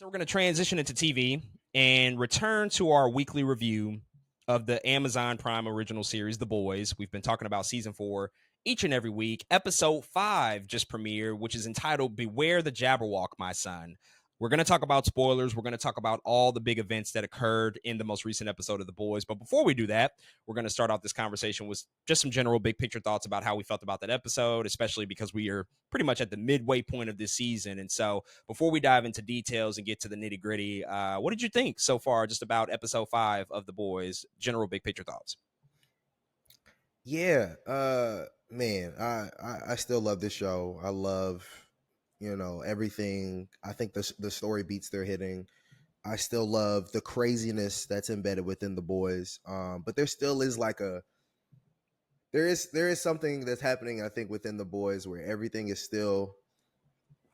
we're going to transition into TV and return to our weekly review of the Amazon Prime original series, The Boys. We've been talking about season 4 each and every week. Episode 5 just premiered, which is entitled Beware the Jabberwock, My Son. We're going to talk about spoilers. We're going to talk about all the big events that occurred in the most recent episode of The Boys. But before we do that, we're going to start off this conversation with just some general big picture thoughts about how we felt about that episode, especially because we are pretty much at the midway point of this season. And so before we dive into details and get to the nitty gritty, what did you think so far just about episode 5 of The Boys? General big picture thoughts. Yeah, man, I still love this show. I love, everything. I think the story beats they're hitting. I still love the craziness that's embedded within The Boys. But there still is there is something that's happening, I think, within The Boys where everything is still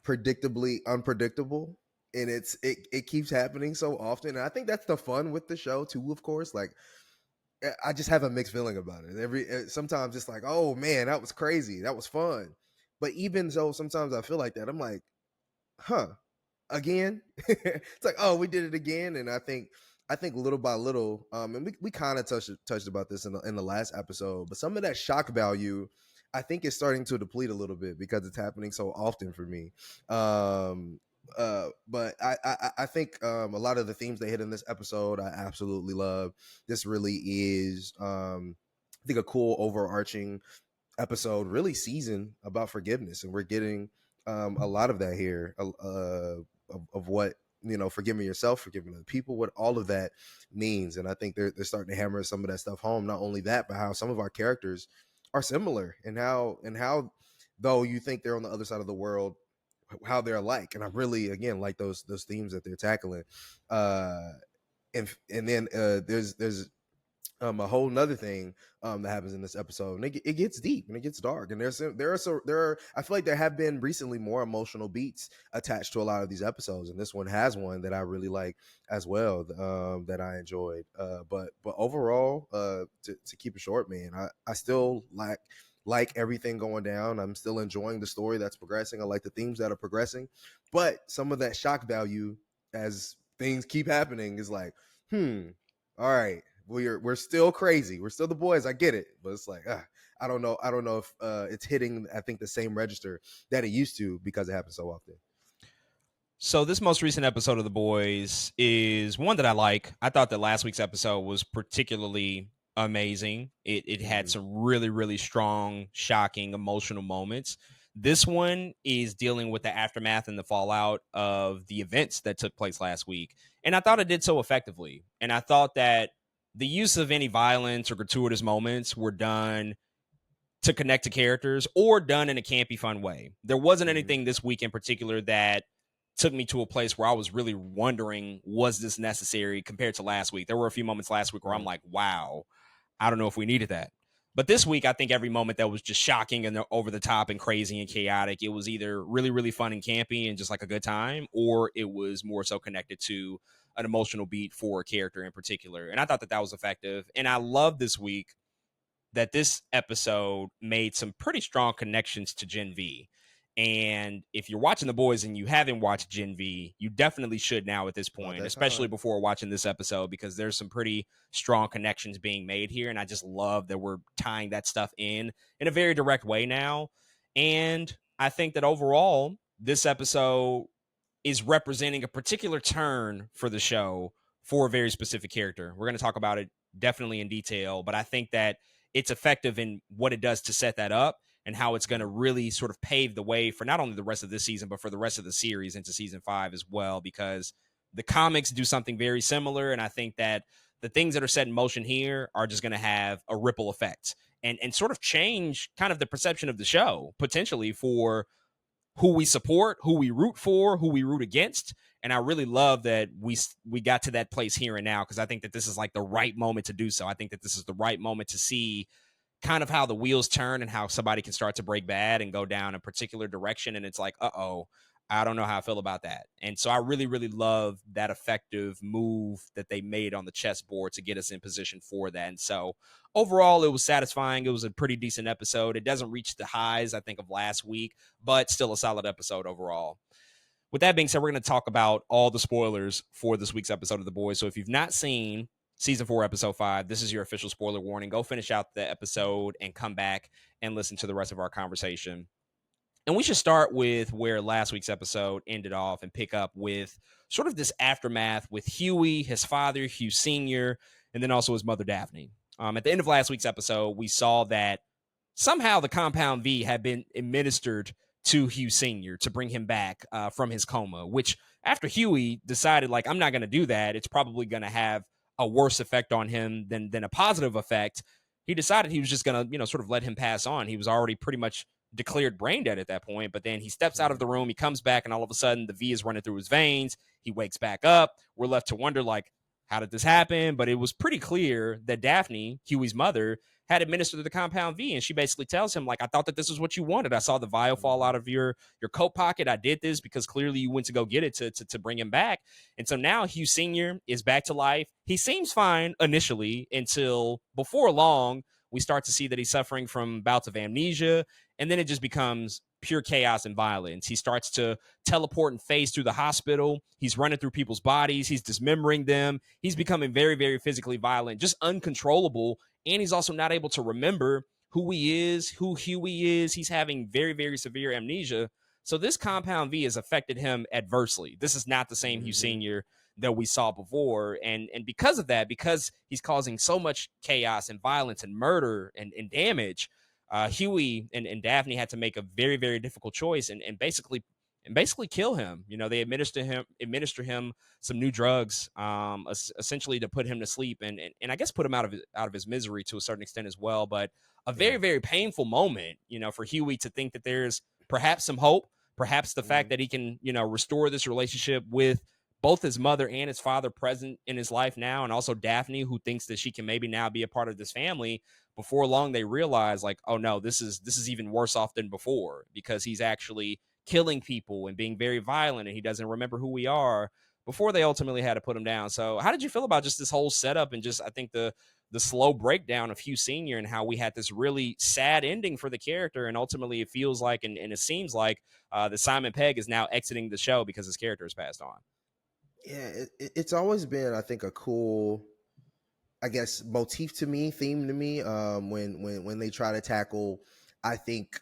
predictably unpredictable. And it keeps happening so often. And I think that's the fun with the show too, of course. Like, I just have a mixed feeling about it. Sometimes it's like, oh man, that was crazy, that was fun. But even though sometimes I feel like that, I'm like, huh, again. It's like, oh, we did it again. And I think little by little, and we kind of touched about this in the last episode, but some of that shock value, I think, is starting to deplete a little bit because it's happening so often for me. But I think a lot of the themes they hit in this episode, I absolutely love. This really is, I think, a cool overarching episode, really season about forgiveness, and we're getting a lot of that here, of what, forgiving yourself, forgiving other people, what all of that means. And I think they're starting to hammer some of that stuff home. Not only that, but how some of our characters are similar, and how though you think they're on the other side of the world, how they're alike. And I really, again, like those themes that they're tackling. uh and then there's a whole nother thing that happens in this episode, and it gets deep and it gets dark. And I feel like there have been recently more emotional beats attached to a lot of these episodes, and this one has one that I really like as well, that I enjoyed. But overall, to keep it short, man, I still like everything going down. I'm still enjoying the story that's progressing. I like the themes that are progressing, but some of that shock value as things keep happening is like, all right, we're still crazy. We're still The Boys. I get it, but it's like, I don't know. I don't know if it's hitting, I think, the same register that it used to, because it happens so often. So this most recent episode of The Boys is one that I like. I thought that last week's episode was particularly amazing. It had some really, really strong, shocking, emotional moments. This one is dealing with the aftermath and the fallout of the events that took place last week. And I thought it did so effectively. And I thought that the use of any violence or gratuitous moments were done to connect to characters or done in a campy, fun way. There wasn't anything this week in particular that took me to a place where I was really wondering, was this necessary compared to last week? There were a few moments last week where I'm like, wow, I don't know if we needed that. But this week, I think every moment that was just shocking and over the top and crazy and chaotic, it was either really, really fun and campy and just like a good time, or it was more so connected to an emotional beat for a character in particular. And I thought that that was effective. And I love this week that this episode made some pretty strong connections to Gen V. And if you're watching The Boys and you haven't watched Gen V, you definitely should now at this point, especially before watching this episode, because there's some pretty strong connections being made here. And I just love that we're tying that stuff in a very direct way now. And I think that overall, this episode is representing a particular turn for the show for a very specific character. We're going to talk about it definitely in detail, but I think that it's effective in what it does to set that up and how it's going to really sort of pave the way for not only the rest of this season, but for the rest of the series into season 5 as well, because the comics do something very similar. And I think that the things that are set in motion here are just going to have a ripple effect and sort of change kind of the perception of the show potentially for who we support, who we root for, who we root against. And I really love that we got to that place here and now, because I think that this is like the right moment to do so. I think that this is the right moment to see kind of how the wheels turn and how somebody can start to break bad and go down a particular direction. And it's like, uh-oh, I don't know how I feel about that. And so I really, really love that effective move that they made on the chessboard to get us in position for that. And so overall, it was satisfying. It was a pretty decent episode. It doesn't reach the highs, I think, of last week, but still a solid episode overall. with that being said, we're going to talk about all the spoilers for this week's episode of The Boys. So if you've not seen season 4, episode 5, this is your official spoiler warning. Go finish out the episode and come back and listen to the rest of our conversation. And we should start with where last week's episode ended off and pick up with sort of this aftermath with Huey, his father, Hugh Sr., and then also his mother, Daphne. At the end of last week's episode, we saw that somehow the compound V had been administered to Hugh Sr. to bring him back from his coma, which after Huey decided, like, I'm not going to do that, it's probably going to have a worse effect on him than a positive effect. He decided he was just going to, sort of let him pass on. He was already pretty much declared brain dead at that point, but then he steps out of the room, he comes back, and all of a sudden the V is running through his veins. He wakes back up. We're left to wonder, like, how did this happen? But it was pretty clear that Daphne, Huey's mother, had administered the compound V, and she basically tells him, like, I thought that this was what you wanted. I saw the vial fall out of your coat pocket. I did this because clearly you went to go get it to bring him back. And so now Hugh Sr. is back to life. He seems fine initially until before long we start to see that he's suffering from bouts of amnesia, and then it just becomes pure chaos and violence. He starts to teleport and phase through the hospital. He's running through people's bodies. He's dismembering them. He's becoming very, very physically violent, just uncontrollable. And he's also not able to remember who he is, who Huey is. He's having very, very severe amnesia. So this compound V has affected him adversely. This is not the same Hugh Sr. that we saw before. And because of that, because he's causing so much chaos and violence and murder and damage, Huey and Daphne had to make a very, very difficult choice and basically kill him. They administer him some new drugs, essentially to put him to sleep and I guess put him out of his misery to a certain extent as well. But a very, very painful moment, for Huey to think that there's perhaps some hope, perhaps the fact that he can, restore this relationship with both his mother and his father present in his life now, and also Daphne, who thinks that she can maybe now be a part of this family. Before long, they realize, like, oh no, this is even worse off than before, because he's actually killing people and being very violent, and he doesn't remember who we are, before they ultimately had to put him down. So how did you feel about just this whole setup and just, I think, the slow breakdown of Hugh Sr. and how we had this really sad ending for the character, and ultimately it feels like and it seems like that Simon Pegg is now exiting the show because his character has passed on? Yeah, it's always been, I think, a cool, I guess, motif to me, theme to me, when they try to tackle, I think,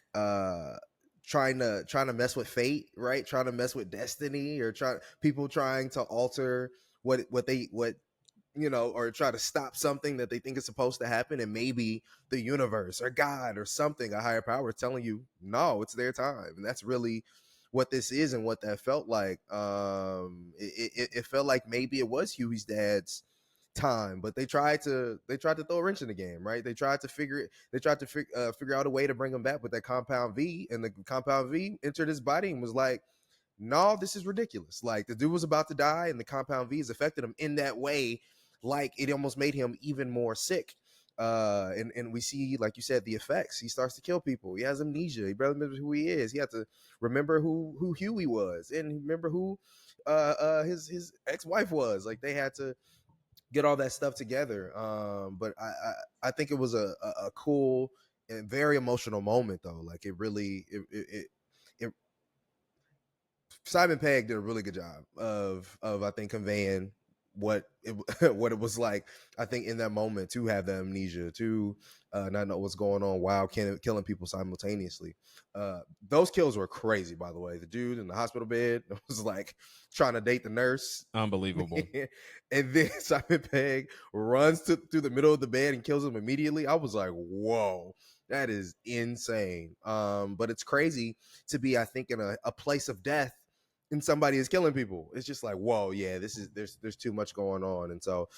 trying to mess with fate, right? Trying to mess with destiny, or people trying to alter what or try to stop something that they think is supposed to happen, and maybe the universe or God or something, a higher power, is telling you no, it's their time. And that's really what this is, and what that felt like. It felt like maybe it was Huey's dad's time, but they tried to throw a wrench in the game, right? They tried to figure out a way to bring him back with that compound V, and the compound V entered his body and was like, no, this is ridiculous. Like, the dude was about to die, and the compound V has affected him in that way, like it almost made him even more sick. And we see, like you said, the effects. He starts to kill people. He has amnesia. He barely remembers who he is. He had to remember who Huey was, and remember who his ex-wife was. Like, they had to get all that stuff together. But I think it was a cool and very emotional moment, though. Like, it really it Simon Pegg did a really good job of I think conveying what it what it was like, I think, in that moment, to have the amnesia, to not know what's going on while killing people simultaneously. Those kills were crazy, by the way. The dude in the hospital bed was like trying to date the nurse. Unbelievable. And then Simon Pegg runs through the middle of the bed and kills him immediately. I was like, whoa, that is insane. But it's crazy to be, I think, in a place of death, and somebody is killing people. It's just like, whoa, yeah, there's too much going on. And so,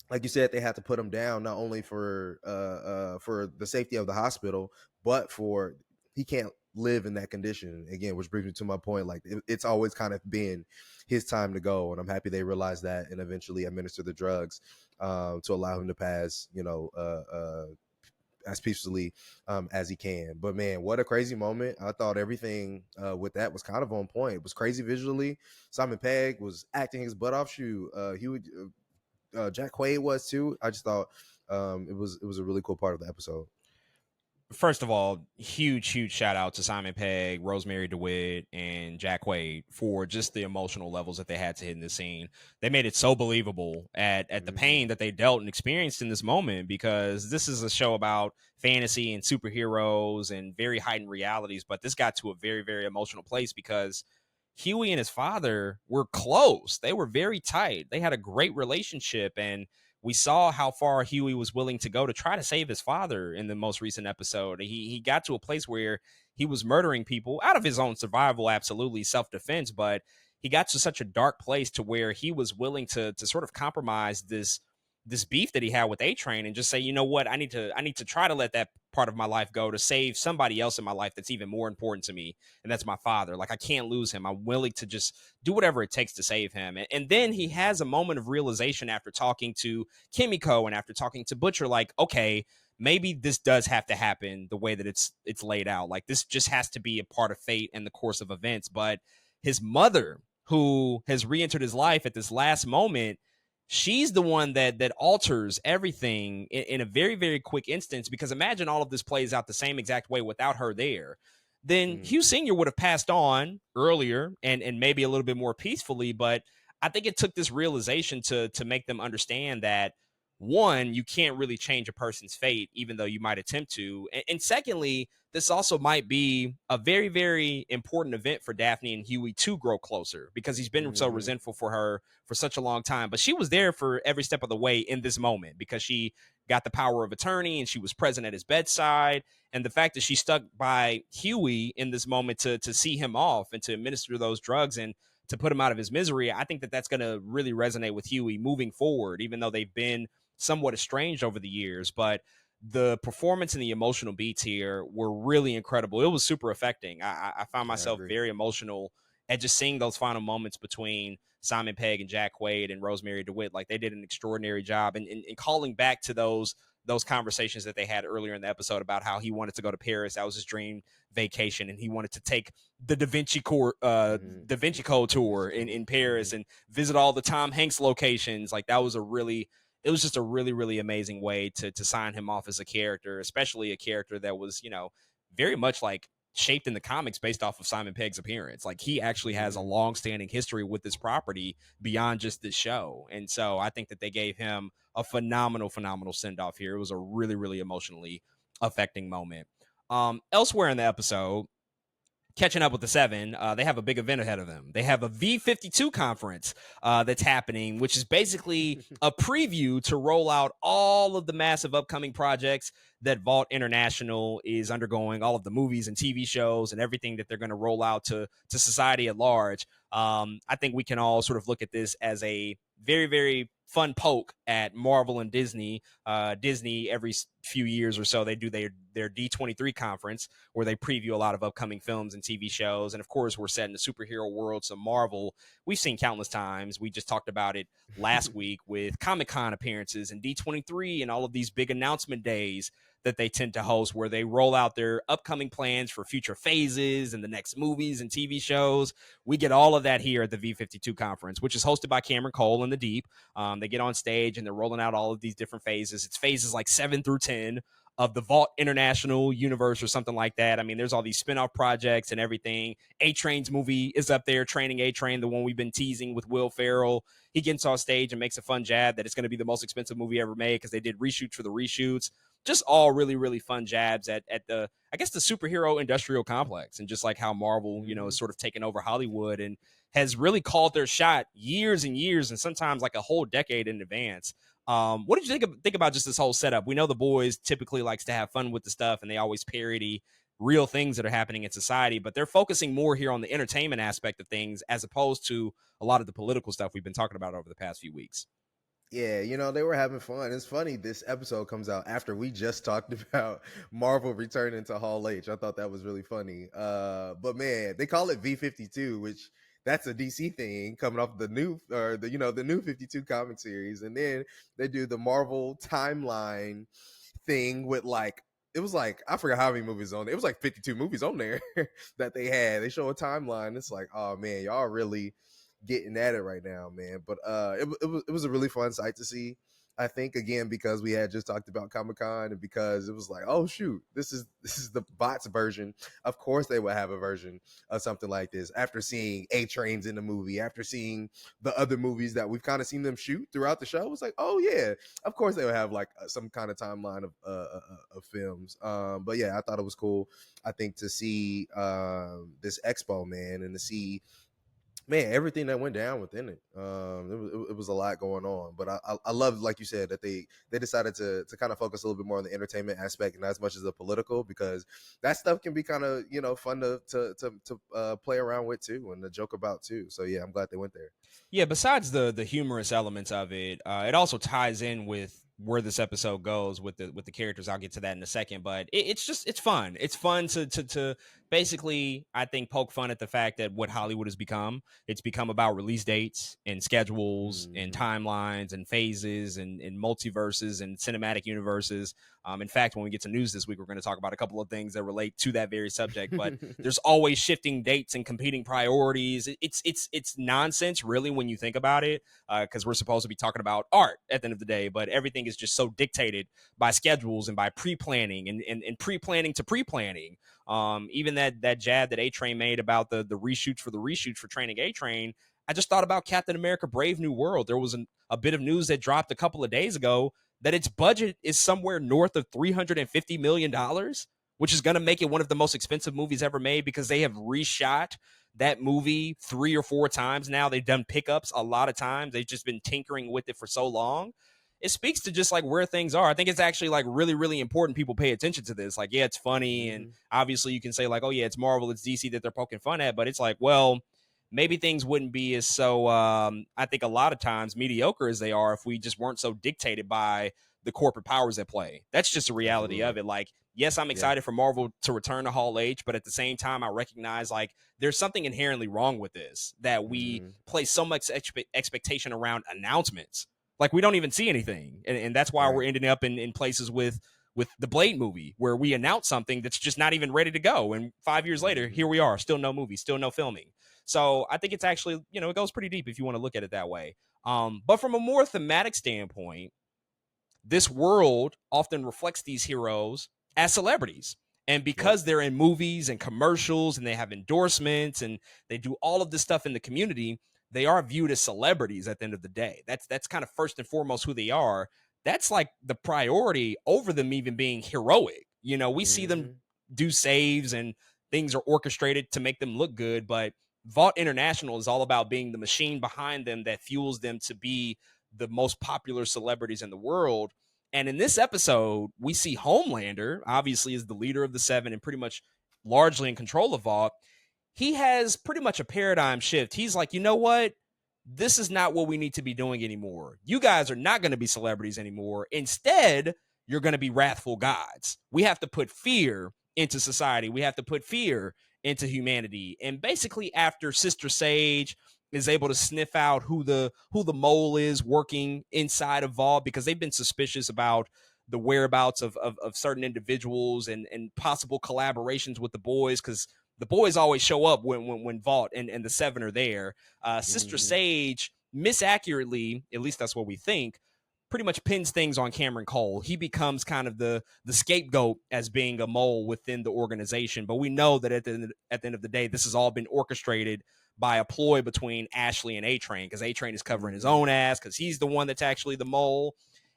like you said, they had to put him down, not only for the safety of the hospital, but for, he can't live in that condition again, which brings me to my point. Like, it's always kind of been his time to go, and I'm happy they realized that and eventually administer the drugs to allow him to pass, as peacefully as he can. But man, what a crazy moment. I thought everything with that was kind of on point. It was crazy visually. Simon Pegg was acting his butt off. Jack Quaid was too. I just thought it was a really cool part of the episode. First of all, huge shout out to Simon Pegg, Rosemary DeWitt, and Jack Quaid for just the emotional levels that they had to hit in this scene. They made it so believable at the Hmm. pain that they dealt and experienced in this moment, because this is a show about fantasy and superheroes and very heightened realities. But this got to a very emotional place because Huey and his father were close. They were very tight. They had a great relationship, and we saw how far Huey was willing to go to try to save his father in the most recent episode. He got to a place where he was murdering people out of his own survival, absolutely self-defense, but he got to such a dark place to where he was willing to sort of compromise this beef that he had with A Train and just say, you know what, I need to try to let that part of my life go to save somebody else in my life that's even more important to me, and that's my father. Like, I can't lose him. I'm willing to just do whatever it takes to save him. And then he has a moment of realization after talking to Kimiko and after talking to Butcher, like, okay, maybe this does have to happen the way that it's laid out. Like, this just has to be a part of fate and the course of events. But his mother, who has re-entered his life at this last moment, she's the one that alters everything in a very quick instance, because imagine all of this plays out the same exact way without her there. Then Hmm. Hugh Sr. would have passed on earlier and maybe a little bit more peacefully. But I think it took this realization to make them understand that, one, you can't really change a person's fate, even though you might attempt to. And secondly, this also might be a very important event for Daphne and Huey to grow closer, because he's been so Hmm. resentful for her for such a long time. But she was there for every step of the way in this moment, because she got the power of attorney and she was present at his bedside. And the fact that she stuck by Huey in this moment to see him off and to administer those drugs and to put him out of his misery, I think that that's going to really resonate with Huey moving forward, even though they've been somewhat estranged over the years. But the performance and the emotional beats here were really incredible. It was super affecting. I found Yeah, I myself agree. very emotional at just seeing those final moments between Simon Pegg and Jack Quaid and Rosemary DeWitt. Like, they did an extraordinary job, and calling back to those conversations that they had earlier in the episode about how he wanted to go to Paris. That was his dream vacation, and he wanted to take the Hmm. Da Vinci Code Da Vinci tour Code. in Hmm. Paris and visit all the Tom Hanks locations. Like, that was a really, it was just a really amazing way to sign him off as a character, especially a character that was, very much like shaped in the comics based off of Simon Pegg's appearance. Like, he actually has a Hmm. long-standing history with this property beyond just this show. And so I think that they gave him a phenomenal send-off here. It was a really emotionally affecting moment. Elsewhere in the episode, catching up with the seven, they have a big event ahead of them. They have a V52 conference that's happening, which is basically a preview to roll out all of the massive upcoming projects that Vault International is undergoing, all of the movies and TV shows and everything that they're going to roll out to society at large. I think we can all sort of look at this as a very fun poke at Marvel and Disney. Disney, every few years or so, they do their D23 conference, where they preview a lot of upcoming films and TV shows. And of course, we're set in the superhero world. So Marvel, we've seen countless times. We just talked about it last week with Comic-Con appearances and D23 and all of these big announcement days that they tend to host, where they roll out their upcoming plans for future phases and the next movies and TV shows. We get all of that here at the V52 conference, which is hosted by Cameron Cole and The Deep. They get on stage and they're rolling out all of these different phases. It's phases like 7 through 10 of the Vault International universe or something like that. I mean, there's all these spin-off projects and everything. A Train's movie is up there, Training A Train, the one we've been teasing with Will Ferrell. He gets on stage and makes a fun jab that it's going to be the most expensive movie ever made because they did reshoots for the reshoots. Just all really fun jabs at the, I guess, the superhero industrial complex, and just like how Marvel, is Hmm. sort of taken over Hollywood and has really called their shot years and years, and sometimes like a whole decade in advance. What did you think about just this whole setup? We know the boys typically likes to have fun with the stuff, and they always parody real things that are happening in society, but they're focusing more here on the entertainment aspect of things as opposed to a lot of the political stuff we've been talking about over the past few weeks. Yeah, they were having fun. It's funny, this episode comes out after we just talked about Marvel returning to Hall H. I thought that was really funny. But man, they call it V52, which that's a DC thing coming off the new, or the new 52 comic series. And then they do the Marvel timeline thing with, like, it was like, I forgot how many movies on there. It was like 52 movies on there that they had. They show a timeline. It's like, oh man, y'all really getting at it right now, man. But it was a really fun sight to see. I think again because we had just talked about Comic-Con and because it was like, oh shoot, this is the bots version. Of course they would have a version of something like this after seeing A Trains in the movie, after seeing the other movies that we've kind of seen them shoot throughout the show. It's like, oh yeah, of course they would have like some kind of timeline of films. But yeah, I thought it was cool. I think to see this expo, man, and to see, man, everything that went down within it. It was a lot going on, but I love, like you said, that they decided to kind of focus a little bit more on the entertainment aspect and not as much as the political, because that stuff can be kind of, you know, fun to play around with too and to joke about too. So yeah, I'm glad they went there. Yeah, besides the humorous elements of it, it also ties in with where this episode goes with the characters. I'll get to that in a second, but it's just it's fun. It's fun to basically, I think, poke fun at the fact that what Hollywood has become. It's become about release dates and schedules and Mm-hmm. timelines and phases and multiverses and cinematic universes. In fact, when we get to news this week, we're going to talk about a couple of things that relate to that very subject. But there's always shifting dates and competing priorities. It's nonsense, really, when you think about it, because we're supposed to be talking about art at the end of the day, but everything is just so dictated by schedules and by pre-planning and pre-planning to pre-planning. Even that jab that A Train made about the reshoots for the reshoots for Training A Train. I just thought about Captain America: Brave New World. There was a bit of news that dropped a couple of days ago that its budget is somewhere north of $350 million, which is going to make it one of the most expensive movies ever made because they have reshot that movie 3 or 4 times now. They've done pickups a lot of times. They've just been tinkering with it for so long. It speaks to just like where things are. I think it's actually like really, really important people pay attention to this. Like, yeah, it's funny. And Mm-hmm. obviously you can say like, oh yeah, it's Marvel, it's DC that they're poking fun at. But it's like, well, maybe things wouldn't be as so, I think a lot of times mediocre as they are if we just weren't so dictated by the corporate powers at play. That's just a reality Absolutely. of it. Like, yes, I'm Yeah. excited for Marvel to return to Hall H, but at the same time, I recognize like there's something inherently wrong with this that we Mm-hmm. place so much expectation around announcements. Like we don't even see anything, and that's why Right. we're ending up in places with the Blade movie where we announce something that's just not even ready to go, and 5 years later, Mm-hmm. here we are, still no movie, still no filming. So I think it's actually, it goes pretty deep if you want to look at it that way. But from a more thematic standpoint, this world often reflects these heroes as celebrities. And Yep. because they're in movies and commercials and they have endorsements and they do all of this stuff in the community, they are viewed as celebrities at the end of the day. That's kind of first and foremost who they are. That's like the priority over them even being heroic. We see them Mm-hmm. do saves and things are orchestrated to make them look good, but Vault International is all about being the machine behind them that fuels them to be the most popular celebrities in the world. And in this episode, we see Homelander, obviously, is the leader of the Seven and pretty much largely in control of Vault. He has pretty much a paradigm shift. He's like, you know what? This is not what we need to be doing anymore. You guys are not going to be celebrities anymore. Instead, you're going to be wrathful gods. We have to put fear into society. We have to put fear into humanity. And basically, after Sister Sage is able to sniff out who the mole is working inside of Vault, because they've been suspicious about the whereabouts of certain individuals and possible collaborations with the boys, because the boys always show up when Vault and the Seven are there. Sister Mm-hmm. Sage misaccurately, at least that's what we think, pretty much pins things on Cameron Cole. He becomes kind of the scapegoat as being a mole within the organization. But we know that at the end of the day, this has all been orchestrated by a ploy between Ashley and A Train, because A Train is covering his Mm-hmm. own ass because he's the one that's actually the mole.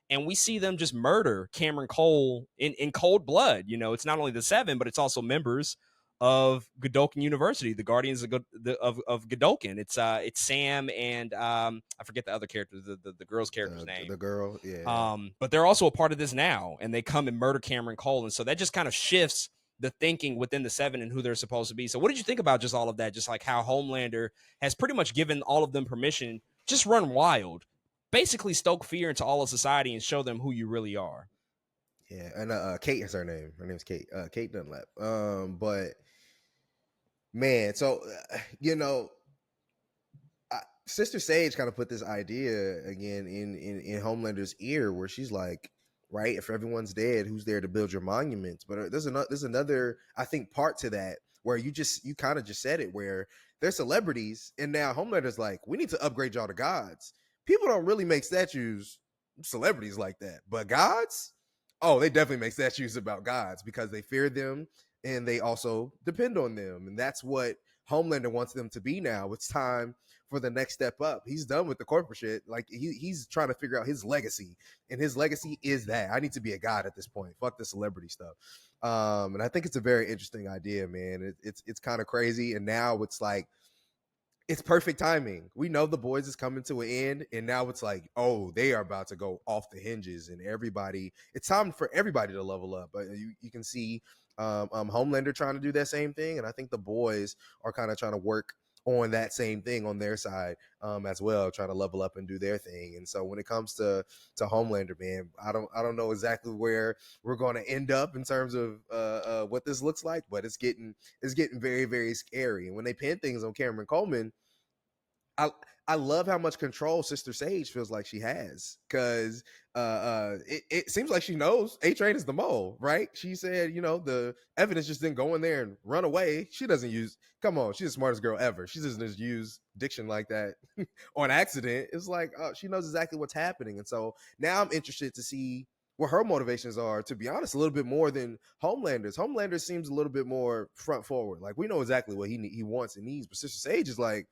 And we see them just murder Cameron Cole in cold blood. It's not only the Seven, but it's also members of Godolkin University, the Guardians of Godolkin. It's Sam and I forget the other character, the girl's character's name. The girl. Yeah. But they're also a part of this now, and they come and murder Cameron Cole, and so that just kind of shifts the thinking within the Seven and who they're supposed to be. So, what did you think about just all of that? Just like how Homelander has pretty much given all of them permission, just run wild, basically stoke fear into all of society and show them who you really are. Yeah, and Kate is her name. Her name's Kate. Kate Dunlap. But man, so you know, Sister Sage kind of put this idea again in Homelander's ear, where she's like, right, if everyone's dead, who's there to build your monuments? But there's another I think part to that where you kind of just said it, where they're celebrities, and now Homelander's like, we need to upgrade y'all to gods. People don't really make statues celebrities like that. But gods, oh, they definitely make statues about gods because they fear them and they also depend on them. And that's what Homelander wants them to be now. It's time for the next step up. He's done with the corporate shit. Like he's trying to figure out his legacy. And his legacy is that I need to be a god at this point. Fuck the celebrity stuff. And I think it's a very interesting idea, man. It's kind of crazy. And now it's like it's perfect timing. We know the boys is coming to an end, and now it's like, oh, they are about to go off the hinges, and everybody. It's time for everybody to level up. But you can see Homelander trying to do that same thing, and I think the boys are kind of trying to work on that same thing on their side as well, trying to level up and do their thing. And so when it comes to Homelander, man, I don't know exactly where we're going to end up in terms of what this looks like, but it's getting very, very scary. And when they pin things on Cameron Coleman, I love how much control Sister Sage feels like she has, because it seems like she knows A-Train is the mole, right? She said, the evidence just didn't go in there and run away. She doesn't use, come on, she's the smartest girl ever. She doesn't just use diction like that on accident. It's like she knows exactly what's happening. And so now I'm interested to see what her motivations are, to be honest, a little bit more than Homelander's. Homelander seems a little bit more front forward. Like, we know exactly what he wants and needs, but Sister Sage is like,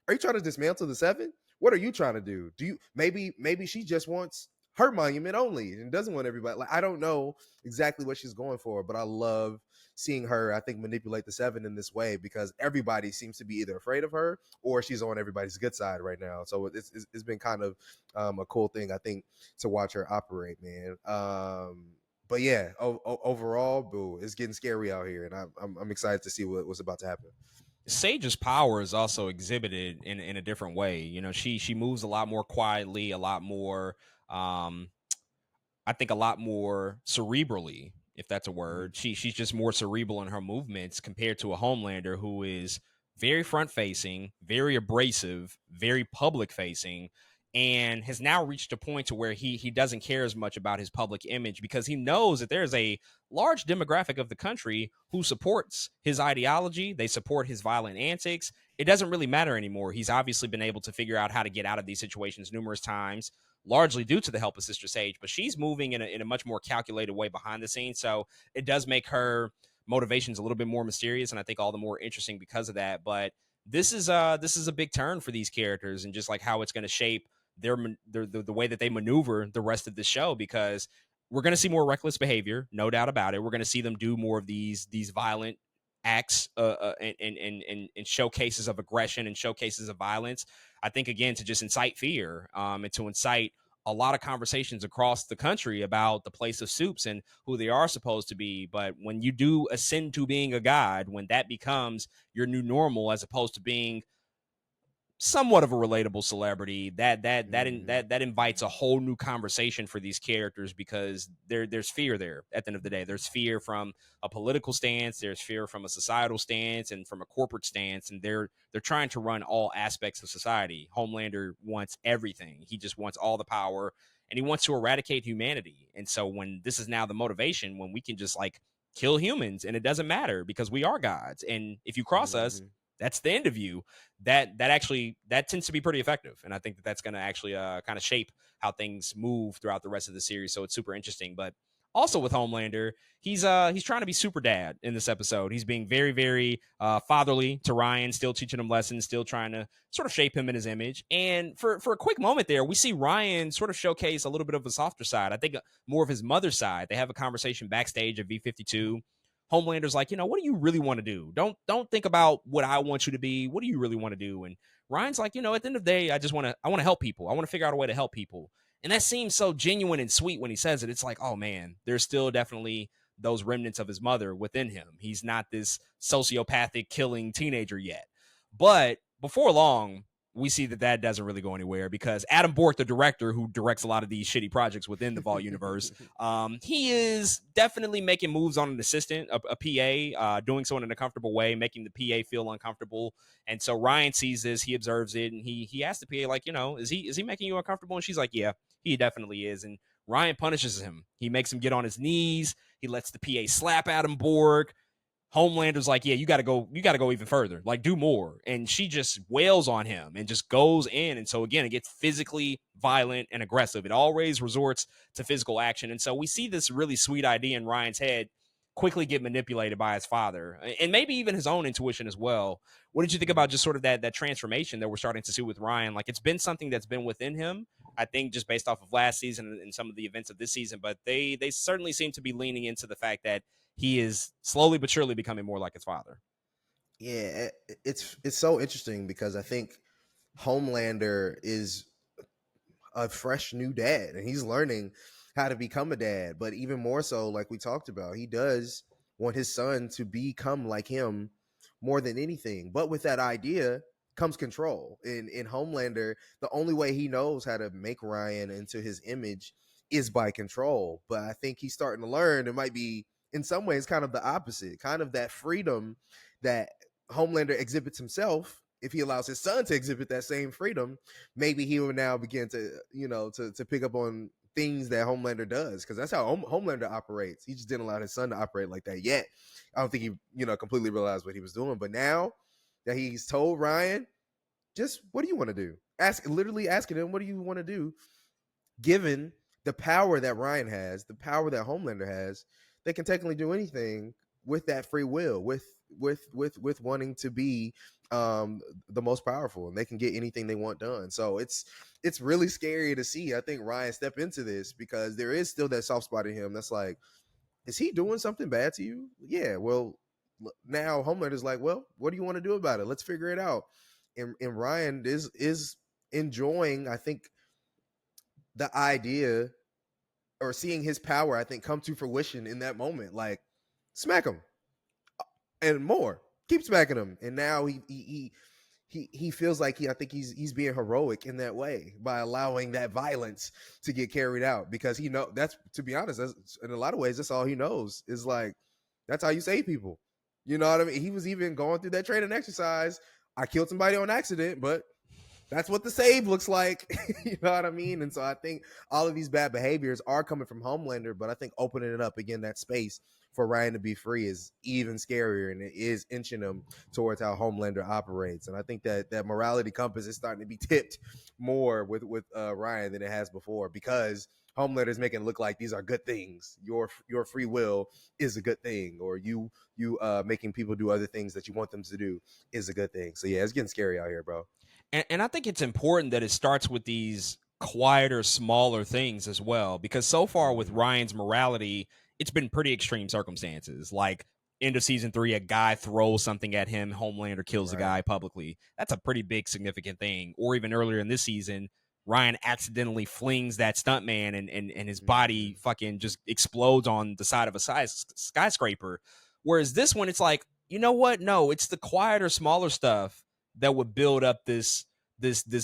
are you trying to dismantle the Seven? What are you trying to do? Do you maybe she just wants her monument only and doesn't want everybody? Like, I don't know exactly what she's going for, but I love seeing her, I think, manipulate the Seven in this way, because everybody seems to be either afraid of her or she's on everybody's good side right now. So it's been kind of a cool thing, I think, to watch her operate, man. But yeah, overall, boo, it's getting scary out here, and I'm excited to see what's about to happen. Sage's power is also exhibited in a different way. She moves a lot more quietly, a lot more I think a lot more cerebrally, if that's a Mm-hmm. word. She's just more cerebral in her movements compared to a Homelander who is very front facing, very abrasive, very public facing, and has now reached a point to where he doesn't care as much about his public image because he knows that there's a large demographic of the country who supports his ideology. They support his violent antics. It doesn't really matter anymore. He's obviously been able to figure out how to get out of these situations numerous times, largely due to the help of Sister Sage, but she's moving in a much more calculated way behind the scenes. So it does make her motivations a little bit more mysterious, and I think all the more interesting because of that. But this is a big turn for these characters, and just like how it's going to shape the way that they maneuver the rest of the show, because we're going to see more reckless behavior, no doubt about it. We're going to see them do more of these violent acts and showcases of aggression and showcases of violence. I think, again, to just incite fear and to incite a lot of conversations across the country about the place of Supes and who they are supposed to be. But when you do ascend to being a god, when that becomes your new normal, as opposed to being somewhat of a relatable celebrity, that invites a whole new conversation for these characters, because there's fear there. At the end of the day, there's fear from a political stance, there's fear from a societal stance, and from a corporate stance, and they're trying to run all aspects of society. Homelander wants everything. He just wants all the power, and he wants to eradicate humanity. And so when this is now the motivation, when we can just like kill humans and it doesn't matter because we are gods, and if you cross us, Mm-hmm. that's the end of you. That tends to be pretty effective, and I think that's going to actually kind of shape how things move throughout the rest of the series. So it's super interesting. But also with Homelander, he's trying to be super dad in this episode. He's being very, very fatherly to Ryan, still teaching him lessons, still trying to sort of shape him in his image. And for a quick moment there, we see Ryan sort of showcase a little bit of a softer side. I think more of his mother's side. They have a conversation backstage at V52. Homelander's like, what do you really want to do? Don't think about what I want you to be. What do you really want to do? And Ryan's like, at the end of the day, I want to help people. I want to figure out a way to help people. And that seems so genuine and sweet when he says it. It's like, oh man, there's still definitely those remnants of his mother within him. He's not this sociopathic killing teenager yet. But before long, we see that doesn't really go anywhere, because Adam Bork, the director who directs a lot of these shitty projects within the Vault universe, he is definitely making moves on an assistant, a PA, doing so in an uncomfortable way, making the PA feel uncomfortable. And so Ryan sees this, he observes it, and he asks the PA, like, is he making you uncomfortable? And she's like, yeah, he definitely is. And Ryan punishes him. He makes him get on his knees. He lets the PA slap Adam Bork. Homelander's like, yeah, you got to go even further, like do more. And she just wails on him and just goes in. And so again, it gets physically violent and aggressive. It always resorts to physical action. And so we see this really sweet idea in Ryan's head quickly get manipulated by his father and maybe even his own intuition as well. What did you think Mhm. about just sort of that transformation that we're starting to see with Ryan? Like it's been something that's been within him, I think, just based off of last season and some of the events of this season, but they certainly seem to be leaning into the fact that he is slowly but surely becoming more like his father. Yeah, it's so interesting because I think Homelander is a fresh new dad and he's learning how to become a dad. But even more so, like we talked about, he does want his son to become like him more than anything. But with that idea comes control. In Homelander, the only way he knows how to make Ryan into his image is by control. But I think he's starting to learn it might be in some ways kind of the opposite, kind of that freedom that Homelander exhibits himself. If he allows his son to exhibit that same freedom, maybe he will now begin to, to pick up on things that Homelander does, because that's how Homelander operates. He just didn't allow his son to operate like that yet. I don't think he, completely realized what he was doing. But now that he's told Ryan, just what do you want to do? Literally asking him, what do you want to do? Given the power that Ryan has, the power that Homelander has, they can technically do anything with that free will, with wanting to be the most powerful, and they can get anything they want done. So it's really scary to see, I think, Ryan step into this, because there is still that soft spot in him that's like, is he doing something bad to you? Yeah, well, now Homelander's like, well, what do you want to do about it? Let's figure it out. And Ryan is enjoying, I think, the idea, or seeing his power, I think, come to fruition in that moment. Like, smack him and more. Keep smacking him. And now he feels like I think he's being heroic in that way by allowing that violence to get carried out, because he know that's, to be honest, that's, in a lot of ways, that's all he knows is like, that's how you save people. You know what I mean? He was even going through that training exercise. I killed somebody on accident, but that's what the save looks like. You know what I mean? And so I think all of these bad behaviors are coming from Homelander, but I think opening it up again, that space for Ryan to be free, is even scarier, and it is inching him towards how Homelander operates. And I think that morality compass is starting to be tipped more with Ryan than it has before, because Homelander is making it look like these are good things. Your free will is a good thing, or you making people do other things that you want them to do is a good thing. So yeah, it's getting scary out here, bro. And I think it's important that it starts with these quieter, smaller things as well, because so far with Mm-hmm. Ryan's morality, it's been pretty extreme circumstances. Like end of season 3, a guy throws something at him, Homelander kills the Right. guy publicly. That's a pretty big, significant thing. Or even earlier in this season, Ryan accidentally flings that stuntman and his Mm-hmm. body fucking just explodes on the side of a skyscraper. Whereas this one, it's like, you know what? No, it's the quieter, smaller stuff that would build up this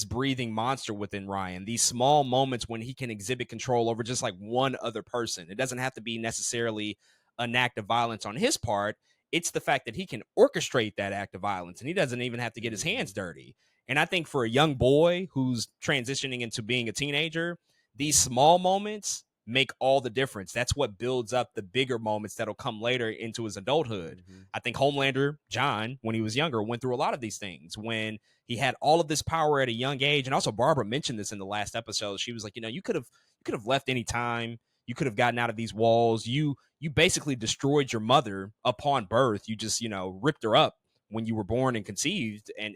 breathing monster within Ryan. These small moments when he can exhibit control over just like one other person. It doesn't have to be necessarily an act of violence on his part. It's the fact that he can orchestrate that act of violence and he doesn't even have to get his Mm-hmm. hands dirty. And I think for a young boy who's transitioning into being a teenager, these small moments make all the difference. That's what builds up the bigger moments that'll come later into his adulthood. Mm-hmm. I think Homelander, John, when he was younger, went through a lot of these things when he had all of this power at a young age. And also Barbara mentioned this in the last episode. She was like, you could have left any time. You could have gotten out of these walls. You basically destroyed your mother upon birth. You just, ripped her up when you were born and conceived and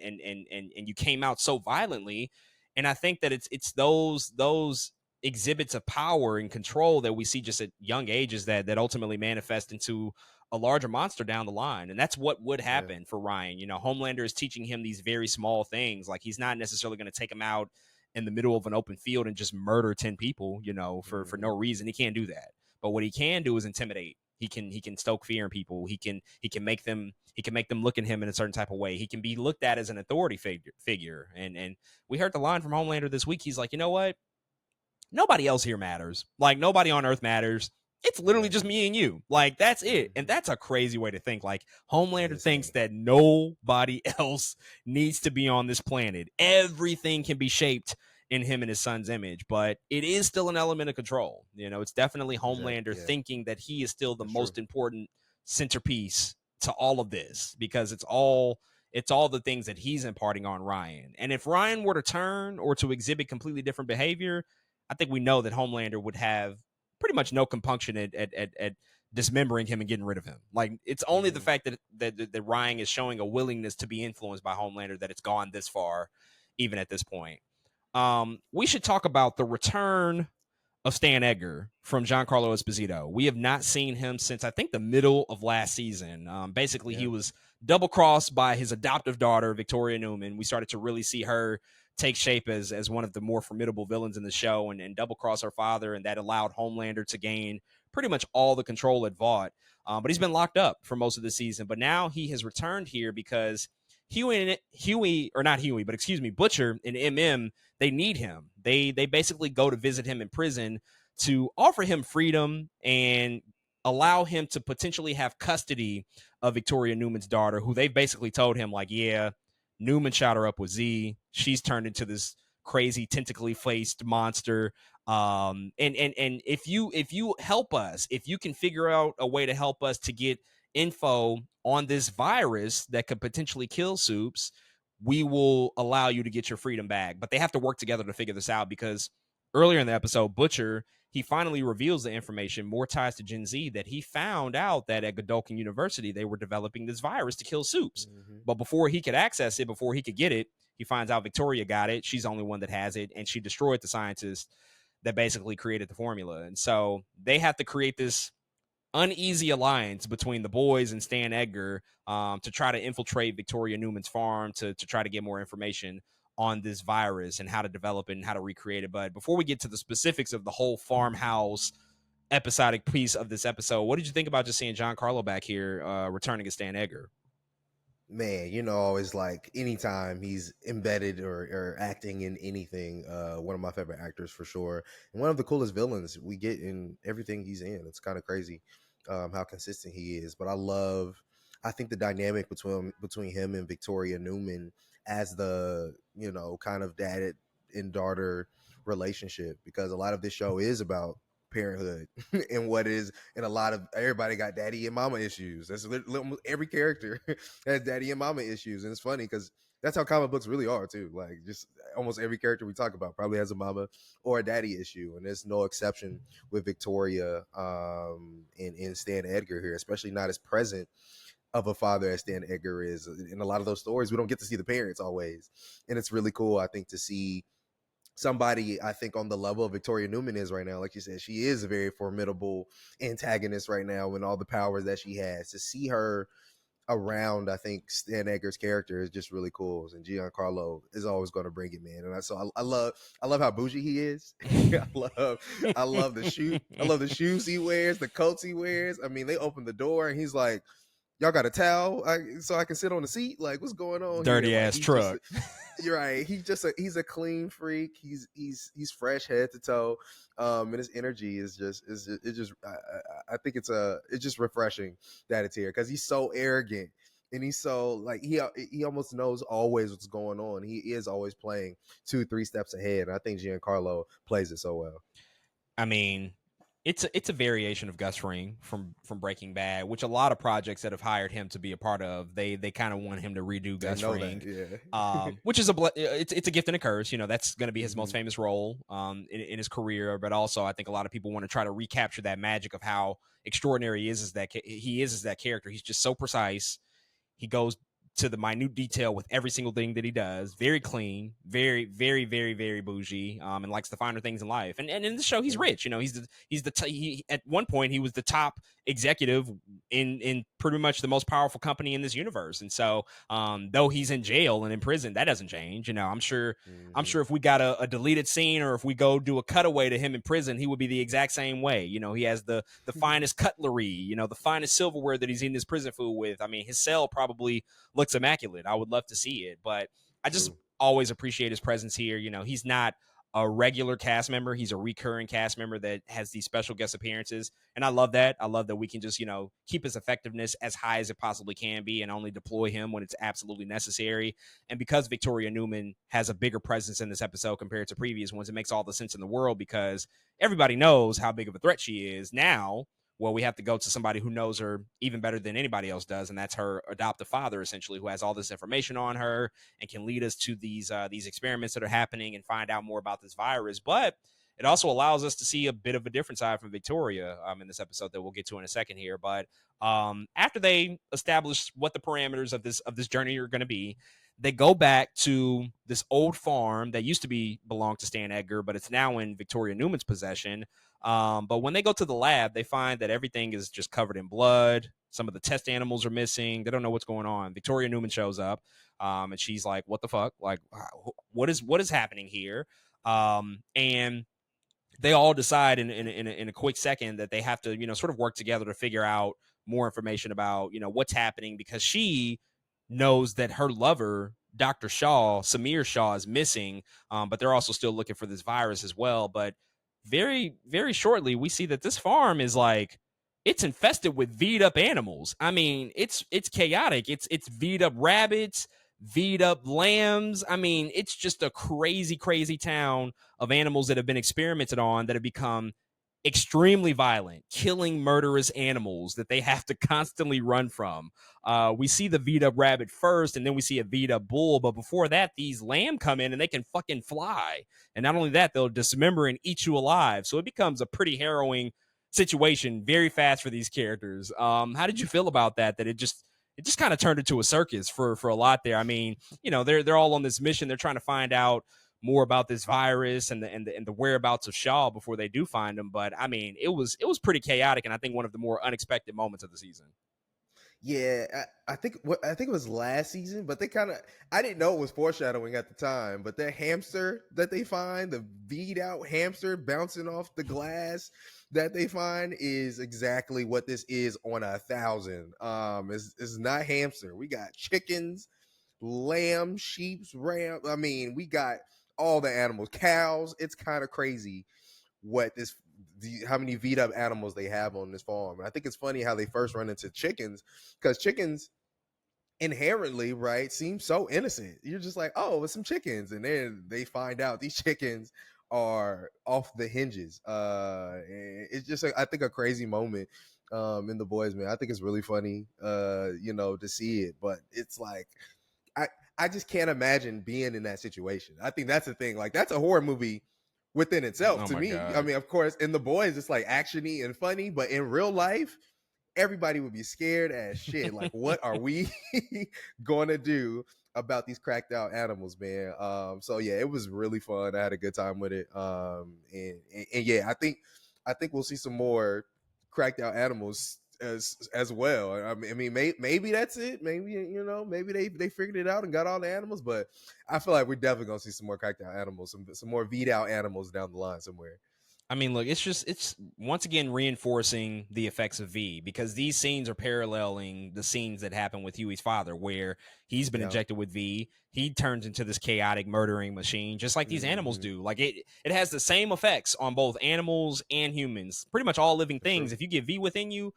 you came out so violently. And I think that it's those exhibits of power and control that we see just at young ages that ultimately manifest into a larger monster down the line. And that's what would Yeah. happen for Ryan. Homelander is teaching him these very small things. Like he's not necessarily going to take him out in the middle of an open field and just murder 10 people, for Mm-hmm. no reason. He can't do that. But what he can do is intimidate. He can stoke fear in people. He can make them look at him in a certain type of way. He can be looked at as an authority figure. And we heard the line from Homelander this week. He's like, you know what? Nobody else here matters. Like nobody on Earth matters. It's literally Yeah. just me and you. Like that's it. And Mm-hmm. that's a crazy way to think. Like That Homelander is thinks heavy. that nobody else needs to be on this planet. Everything can be shaped in him and his son's image, but it is still an element of control. It's definitely Exactly. Homelander Yeah, thinking that he is still the that's true. most important centerpiece to all of this, because it's all the things that he's imparting on Ryan. And if Ryan were to turn or to exhibit completely different behavior, I think we know that Homelander would have pretty much no compunction at dismembering him and getting rid of him. Like, it's only the Mm-hmm. fact that Ryan is showing a willingness to be influenced by Homelander that it's gone this far, even at this point. We should talk about the return of Stan Edgar from Giancarlo Esposito. We have not seen him since, I think, the middle of last season. Basically, he Yeah. was double crossed by his adoptive daughter, Victoria Newman. We started to really see her take shape as one of the more formidable villains in the show, and double cross her father, and that allowed Homelander to gain pretty much all the control at Vought. But he's been locked up for most of the season. But now he has returned here because Butcher and MM, they need him. They basically go to visit him in prison to offer him freedom and allow him to potentially have custody of Victoria Newman's daughter, who they've basically told him, like, yeah, Newman shot her up with Z. She's turned into this crazy tentacly faced monster. And if you help us, if you can figure out a way to help us to get info on this virus that could potentially kill Soups, we will allow you to get your freedom back. But they have to work together to figure this out, because earlier in the episode, Butcher, he finally reveals the information, more ties to Gen Z, that he found out that at Godolphin University, they were developing this virus to kill Soups. Mm-hmm. But before he could access it, before he could get it, he finds out Victoria got it. She's the only one that has it, and she destroyed the scientist that basically created the formula. And so they have to create this uneasy alliance between the boys and Stan Edgar, to try to infiltrate Victoria Newman's farm to try to get more information on this virus and how to develop it and how to recreate it. But before we get to the specifics of the whole farmhouse episodic piece of this episode, what did you think about just seeing Giancarlo back here, returning as Stan Edgar? Man, always like anytime he's embedded or acting in anything, one of my favorite actors for sure, and one of the coolest villains we get in everything he's in. It's kind of crazy how consistent he is. But I think the dynamic between him and Victoria Newman as the kind of dad and daughter relationship, because a lot of this show is about parenthood and what is, and a lot of everybody got daddy and mama issues. That's every character has daddy and mama issues, and it's funny because that's how comic books really are too. Like, just almost every character we talk about probably has a mama or a daddy issue, and there's no exception with Victoria and Stan Edgar here, especially not as present of a father as Stan Edgar is. In a lot of those stories, we don't get to see the parents always, and it's really cool, I think, to see somebody, I think, on the level of Victoria Newman is right now. Like you said, she is a very formidable antagonist right now, and all the powers that she has. To see her around, I think Stan Edgar's character is just really cool, and Giancarlo is always going to bring it, man. And I love how bougie he is. I love the shoes he wears, the coats he wears. I mean, they open the door and he's like, y'all got a towel so I can sit on the seat? Like, what's going on here? Dirty Like, ass truck. you're right. He's a clean freak. He's fresh head to toe. And his energy is just I think it's just refreshing that it's here, because he's so arrogant, and he's so, like, he almost knows always what's going on. He is always playing 2-3 steps ahead. And I think Giancarlo plays it so well. I mean, it's a variation of Gus Fring from Breaking Bad, which a lot of projects that have hired him to be a part of, they kind of want him to redo Gus Fring, yeah. which is it's a gift and a curse. That's going to be his most Mm-hmm. famous role in his career, but also I think a lot of people want to try to recapture that magic of how extraordinary he is as that character. He's just so precise. He goes to the minute detail with every single thing that he does. Very clean, very, very, very, very bougie, and likes the finer things in life. And in the show, he's rich. He at one point he was the top executive in pretty much the most powerful company in this universe. And so, though he's in jail and in prison, that doesn't change. I'm sure. I'm Mm-hmm. sure if we got a deleted scene, or if we go do a cutaway to him in prison, he would be the exact same way. He has the finest cutlery, the finest silverware that he's eating his prison food with. I mean, his cell probably looks immaculate. I would love to see it, but I just True. always appreciate his presence here. He's not a regular cast member. He's a recurring cast member that has these special guest appearances. And I love that. I love that we can just, keep his effectiveness as high as it possibly can be and only deploy him when it's absolutely necessary. And because Victoria Newman has a bigger presence in this episode compared to previous ones, it makes all the sense in the world, because everybody knows how big of a threat she is now well, we have to go to somebody who knows her even better than anybody else does, and that's her adoptive father, essentially, who has all this information on her and can lead us to these experiments that are happening and find out more about this virus. But it also allows us to see a bit of a different side from Victoria in this episode that we'll get to in a second here. But after they establish what the parameters of this journey are going to be, they go back to this old farm that used to be belonged to Stan Edgar, but it's now in Victoria Newman's possession. But when they go to the lab, they find that everything is just covered in blood. Some of the test animals are missing. They don't know what's going on. Victoria Newman shows up, and she's like, "What the fuck? Like, what is happening here?" And they all decide in a quick second that they have to, sort of work together to figure out more information about, what's happening, because she knows that her lover, Dr. Shaw, Samir Shaw, is missing, but they're also still looking for this virus as well. But very, very shortly, we see that this farm is like, it's infested with V'd up animals. I mean, it's chaotic. It's V'd up rabbits, V'd up lambs. I mean, it's just a crazy, crazy town of animals that have been experimented on that have become extremely violent, killing murderous animals that they have to constantly run from. We see the V'd up rabbit first, and then we see a V'd up bull. But before that, these lamb come in and they can fucking fly. And not only that, they'll dismember and eat you alive. So it becomes a pretty harrowing situation very fast for these characters. How did you feel about that? That it just kind of turned into a circus for a lot there. I mean, they're all on this mission. They're trying to find out more about this virus and the whereabouts of Shaw before they do find him. But I mean, it was pretty chaotic, and I think one of the more unexpected moments of the season. Yeah, I think it was last season, but they kind of I didn't know it was foreshadowing at the time. But that hamster that they find, the V'd out hamster bouncing off the glass that they find, is exactly what this is on 1,000. It's not hamster. We got chickens, lamb, sheep, ram. I mean, we got all the animals, cows. It's kind of crazy what how many V'd up animals they have on this farm. And I think it's funny how they first run into chickens, because chickens inherently, right, seem so innocent. You're just like, oh, it's some chickens, and then they find out these chickens are off the hinges. It's just I think a crazy moment in The Boys, man. I think it's really funny, to see it, but it's like I I just can't imagine being in that situation. I think that's the thing. Like, that's a horror movie within itself Oh to my me. I god. mean, of course, in The Boys, it's like actiony and funny, but in real life, everybody would be scared as shit. Like, what are we going to do about these cracked out animals, man? So yeah, it was really fun. I had a good time with it. And yeah, I think we'll see some more cracked out animals as well. I mean, maybe that's it. Maybe maybe they figured it out and got all the animals. But I feel like we're definitely gonna see some more cracked out animals, some more V'd out animals down the line somewhere. I mean, look, it's once again reinforcing the effects of V, because these scenes are paralleling the scenes that happen with Huey's father, where he's been Yeah. injected with V. He turns into this chaotic murdering machine, just like these animals Hmm. do. Like it has the same effects on both animals and humans. Pretty much all living For things. sure. If you get V within you,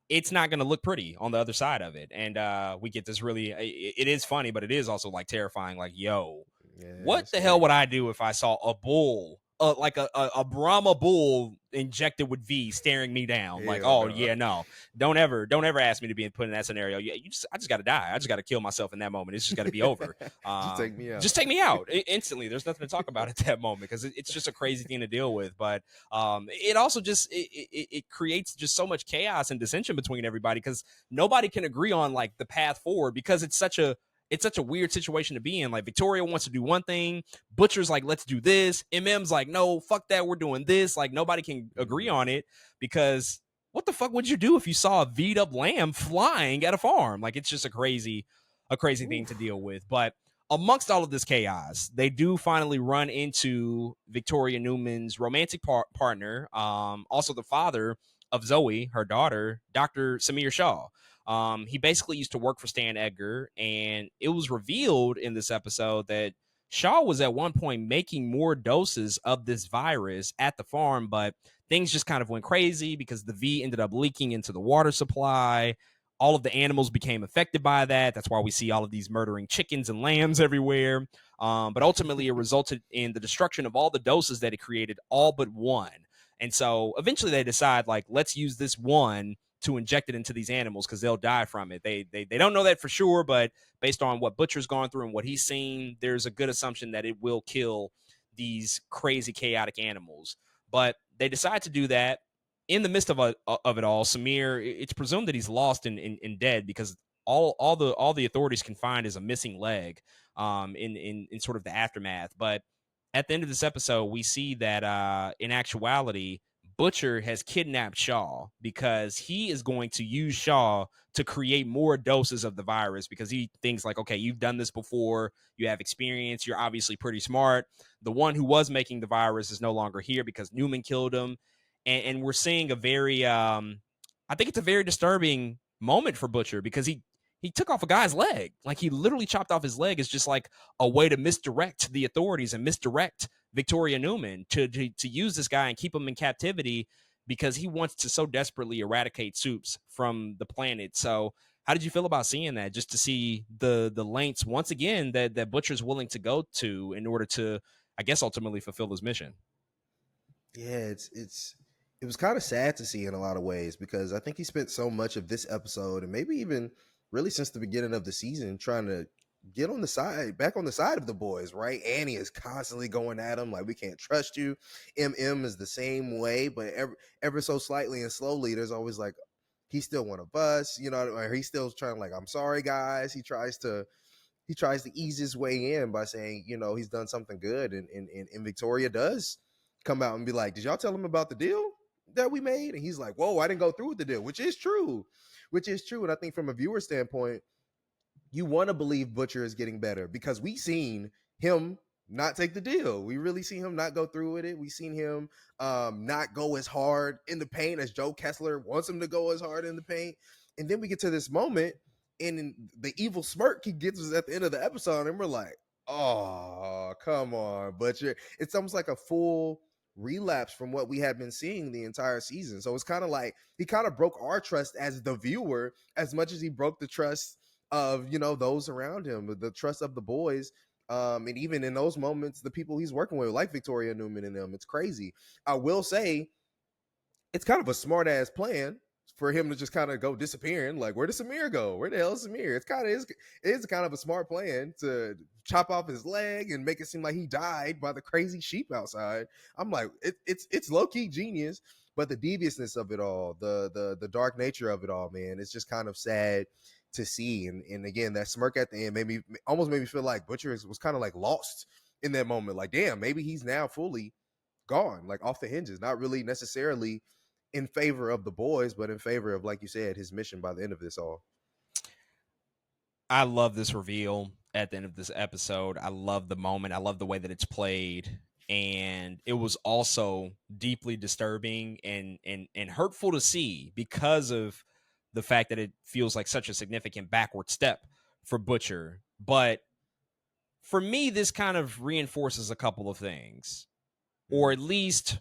it's not going to look pretty on the other side of it. And we get this really. It is funny, but it is also like terrifying. Like, yo, Yeah, what it's the hell scary. would I do if I saw a bull, like a Brahma bull injected with V staring me down? Like, Hell oh no. yeah, no, don't ever ask me to be put in that scenario. Yeah, I just got to die. I just got to kill myself in that moment. It's just got to be over. Just take me Just out. take me out instantly. There's nothing to talk about at that moment, because it's just a crazy thing to deal with. But it also just it creates just so much chaos and dissension between everybody, because nobody can agree on like the path forward, because it's such a weird situation to be in. Like, Victoria wants to do one thing, Butcher's like, let's do this. MM's like, no, fuck that, we're doing this. Like, nobody can agree Hmm. on it, because what the fuck would you do if you saw a V'd up lamb flying at a farm? Like, it's just a crazy thing to Oof. deal with. But amongst all of this chaos, they do finally run into Victoria Newman's romantic partner, also the father of Zoe, her daughter, Dr. Samir Shaw. He basically used to work for Stan Edgar, and it was revealed in this episode that Shaw was at one point making more doses of this virus at the farm, but things just kind of went crazy because the V ended up leaking into the water supply. All of the animals became affected by that. That's why we see all of these murdering chickens and lambs everywhere. But ultimately, it resulted in the destruction of all the doses that it created, all but one. And so eventually they decide, like, let's use this one to inject it into these animals because they'll die from it. They don't know that for sure, but based on what Butcher's gone through and what he's seen, there's a good assumption that it will kill these crazy chaotic animals. But they decide to do that. In the midst of it all, Samir, it's presumed that he's lost and dead because all the authorities can find is a missing leg in sort of the aftermath. But at the end of this episode, we see that in actuality, Butcher has kidnapped Shaw because he is going to use Shaw to create more doses of the virus because he thinks like, okay, you've done this before, you have experience, you're obviously pretty smart. The one who was making the virus is no longer here because Newman killed him. And we're seeing a very, I think it's a very disturbing moment for Butcher because he took off a guy's leg. Like he literally chopped off his leg is just like a way to misdirect the authorities and misdirect Victoria Newman to use this guy and keep him in captivity because he wants to so desperately eradicate Soups from the planet. So how did you feel about seeing that? Just to see the lengths once again that Butcher's willing to go to in order to, I guess, ultimately fulfill his mission. Yeah, it was kind of sad to see in a lot of ways because I think he spent so much of this episode and maybe even really since the beginning of the season trying to get on the side, back on the side of the boys, right? Annie is constantly going at him like we can't trust you. MM is the same way, but ever so slightly and slowly, there's always like he's still one of us, you know, or he's still trying like I'm sorry guys. He tries to ease his way in by saying, you know, he's done something good. And Victoria does come out and be like, did y'all tell him about the deal that we made? And he's like, whoa, I didn't go through with the deal, which is true. Which is true. And I think from a viewer standpoint, you want to believe Butcher is getting better because we seen him not take the deal. We really see him not go through with it. We seen him not go as hard in the paint as Joe Kessler wants him to go as hard in the paint. And then we get to this moment and the evil smirk he gets us at the end of the episode and we're like, oh, come on, Butcher. It's almost like a full relapse from what we had been seeing the entire season. So it's kind of like he kind of broke our trust as the viewer as much as he broke the trust of, you know, those around him, the trust of the boys. And even in those moments, the people he's working with, like Victoria Newman and them, it's crazy. I will say it's kind of a smart ass plan for him to just kind of go disappearing. Like, where does Samir go? Where the hell is Samir? It is kind of a smart plan to chop off his leg and make it seem like he died by the crazy sheep outside. I'm like, it's low key genius, but the deviousness of it all, the dark nature of it all, man, it's just kind of sad to see. And again, that smirk at the end almost made me feel like Butcher was kind of like lost in that moment. Like, damn, maybe he's now fully gone, like off the hinges, not really necessarily in favor of the boys, but in favor of, like you said, his mission by the end of this all. I love this reveal at the end of this episode. I love the moment. I love the way that it's played. And it was also deeply disturbing and hurtful to see because of the fact that it feels like such a significant backward step for Butcher. But for me, this kind of reinforces a couple of things, or at least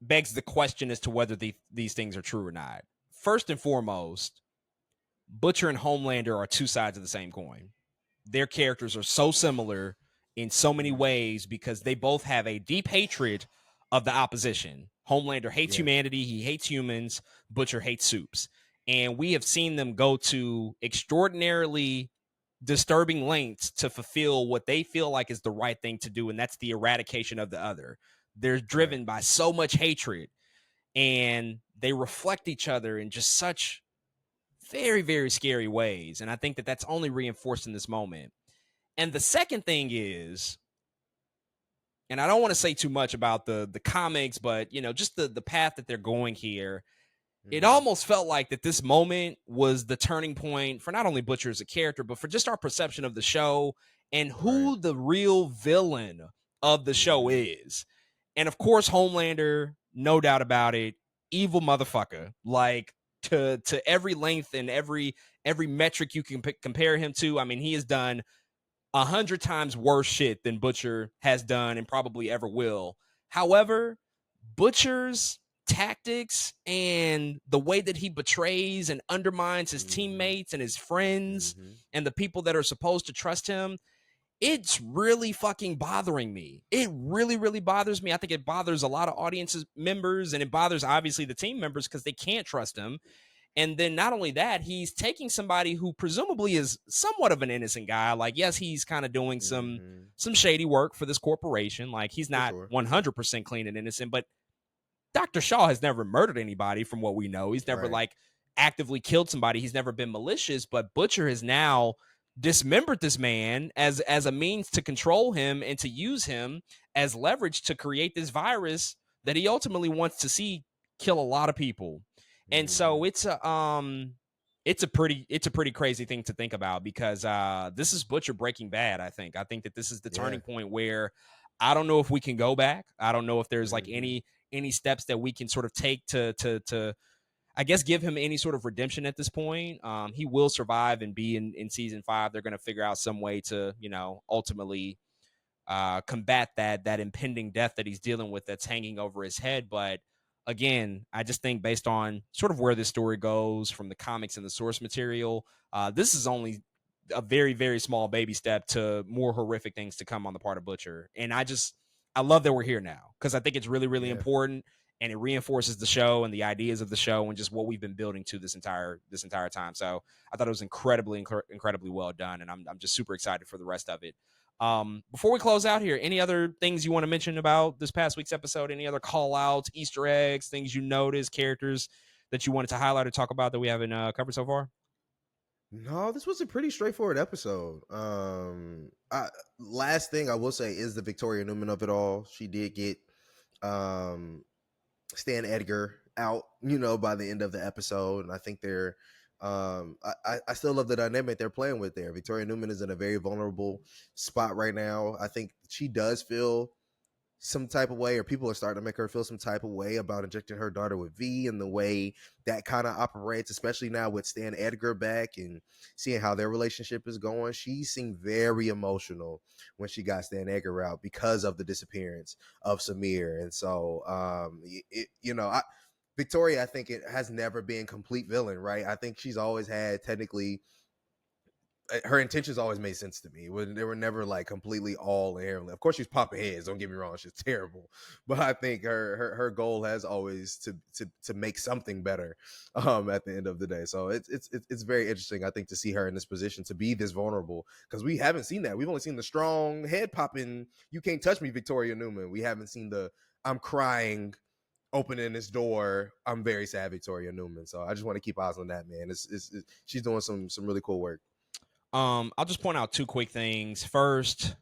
begs the question as to whether these things are true or not. First and foremost, Butcher and Homelander are two sides of the same coin. Their characters are so similar in so many ways because they both have a deep hatred of the opposition. Homelander hates humanity, he hates humans, Butcher hates Soups. And we have seen them go to extraordinarily disturbing lengths to fulfill what they feel like is the right thing to do, and that's the eradication of the other. They're driven by so much hatred, and they reflect each other in just such very, very scary ways. And I think that that's only reinforced in this moment. And the second thing is, and I don't want to say too much about the comics, but you know, just the path that they're going here. It almost felt like that this moment was the turning point for not only Butcher as a character, but for just our perception of the show and who the real villain of the show is. And of course, Homelander, no doubt about it, evil motherfucker. Like to every length and every metric you can compare him to. I mean, he has done 100 times worse shit than Butcher has done and probably ever will. However, Butcher's tactics and the way that he betrays and undermines his teammates and his friends and the people that are supposed to trust him, it's really fucking bothering me. It really, really bothers me. I think it bothers a lot of audience members, and it bothers obviously the team members because they can't trust him. And then not only that, he's taking somebody who presumably is somewhat of an innocent guy. Like, yes, he's kind of doing Hmm. some shady work for this corporation. Like, he's For not sure, for sure. 100% clean and innocent, but Dr. Shaw has never murdered anybody from what we know. He's never Right. like actively killed somebody. He's never been malicious, but Butcher has now dismembered this man as a means to control him and to use him as leverage to create this virus that he ultimately wants to see kill a lot of people. And so Hmm. it's a pretty crazy thing to think about because this is Butcher Breaking Bad. I think that this is the Yeah. turning point where I don't know if we can go back. I don't know if there's like Hmm. any steps that we can sort of take to I guess give him any sort of redemption at this point. He will survive and be in season 5. They're going to figure out some way to ultimately combat that impending death that he's dealing with that's hanging over his head. But again, I just think based on sort of where this story goes from the comics and the source material, this is only a very, very small baby step to more horrific things to come on the part of Butcher. And I love that we're here now because I think it's really, really Yeah. important and it reinforces the show and the ideas of the show and just what we've been building to this entire time. So I thought it was incredibly well done, and I'm just super excited for the rest of it. Before we close out here, any other things you want to mention about this past week's episode? Any other call outs, Easter eggs, things you noticed, characters that you wanted to highlight or talk about that we haven't covered so far? No, this was a pretty straightforward episode. Last thing I will say is the Victoria Newman of it all. She did get um Stan Edgar out, by the end of the episode. And I think they're I still love the dynamic they're playing with there. Victoria Newman is in a very vulnerable spot right now. I think she does feel some type of way, or people are starting to make her feel some type of way about injecting her daughter with V and the way that kind of operates, especially now with Stan Edgar back and seeing how their relationship is going. She seemed very emotional when she got Stan Edgar out because of the disappearance of Samir. And so, Victoria, I think it has never been complete villain, right? I think she's always had technically her intentions always made sense to me. They were never like completely all air. Of course, she's popping heads. Don't get me wrong, she's terrible. But I think her goal has always to make something better. At the end of the day, so it's very interesting. I think to see her in this position to be this vulnerable because we haven't seen that. We've only seen the strong head popping. You can't touch me, Victoria Newman. We haven't seen the I'm crying opening this door. I'm very sad, Victoria Newman. So I just want to keep eyes on that, man. She's doing some really cool work. I'll just point out two quick things. First,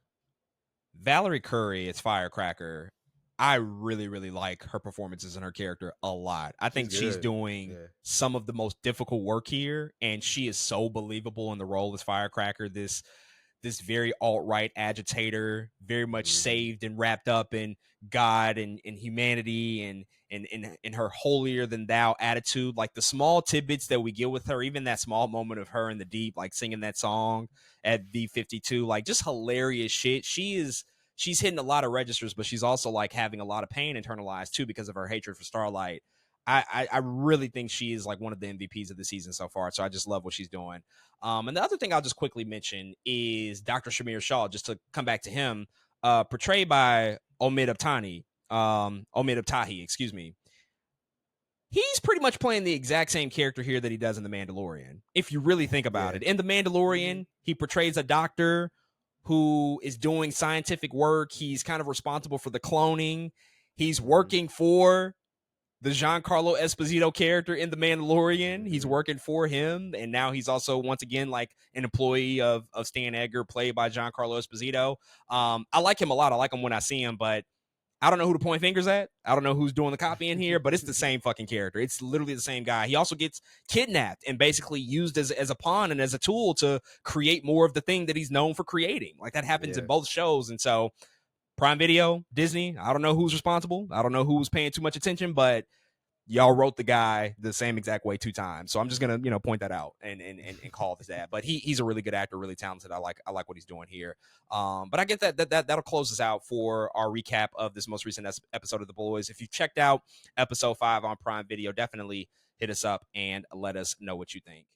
Valerie Curry as Firecracker. I really, really like her performances and her character a lot. I She's think she's good. doing Yeah. some of the most difficult work here, and she is so believable in the role as Firecracker. This very alt-right agitator, very much Hmm. saved and wrapped up in God and humanity and her holier than thou attitude. Like the small tidbits that we get with her, even that small moment of her in the deep, like singing that song at V52, like just hilarious shit. She's hitting a lot of registers, but she's also like having a lot of pain internalized too because of her hatred for Starlight. I really think she is like one of the MVPs of the season so far. So I just love what she's doing. And the other thing I'll just quickly mention is Dr. Shamir Shaw, just to come back to him, portrayed by Omid Abtahi, excuse me. He's pretty much playing the exact same character here that he does in The Mandalorian. If you really think about Yeah. it, in The Hmm. Mandalorian, he portrays a doctor who is doing scientific work. He's kind of responsible for the cloning. He's Hmm. working for the Giancarlo Esposito character in The Mandalorian. He's Hmm. working for him, and now he's also once again like an employee of Stan Edgar, played by Giancarlo Esposito. I like him a lot. I like him when I see him, but I don't know who to point fingers at. I don't know who's doing the copy in here, but it's the same fucking character. It's literally the same guy. He also gets kidnapped and basically used as a pawn and as a tool to create more of the thing that he's known for creating. Like that happens in Yeah. both shows. And so Prime Video, Disney, I don't know who's responsible. I don't know who was paying too much attention, but y'all wrote the guy the same exact way 2 times. So I'm just gonna, point that out and call this that. But he's a really good actor, really talented. I like what he's doing here. But I get that'll close us out for our recap of this most recent episode of The Boys. If you checked out episode 5 on Prime Video, definitely hit us up and let us know what you think.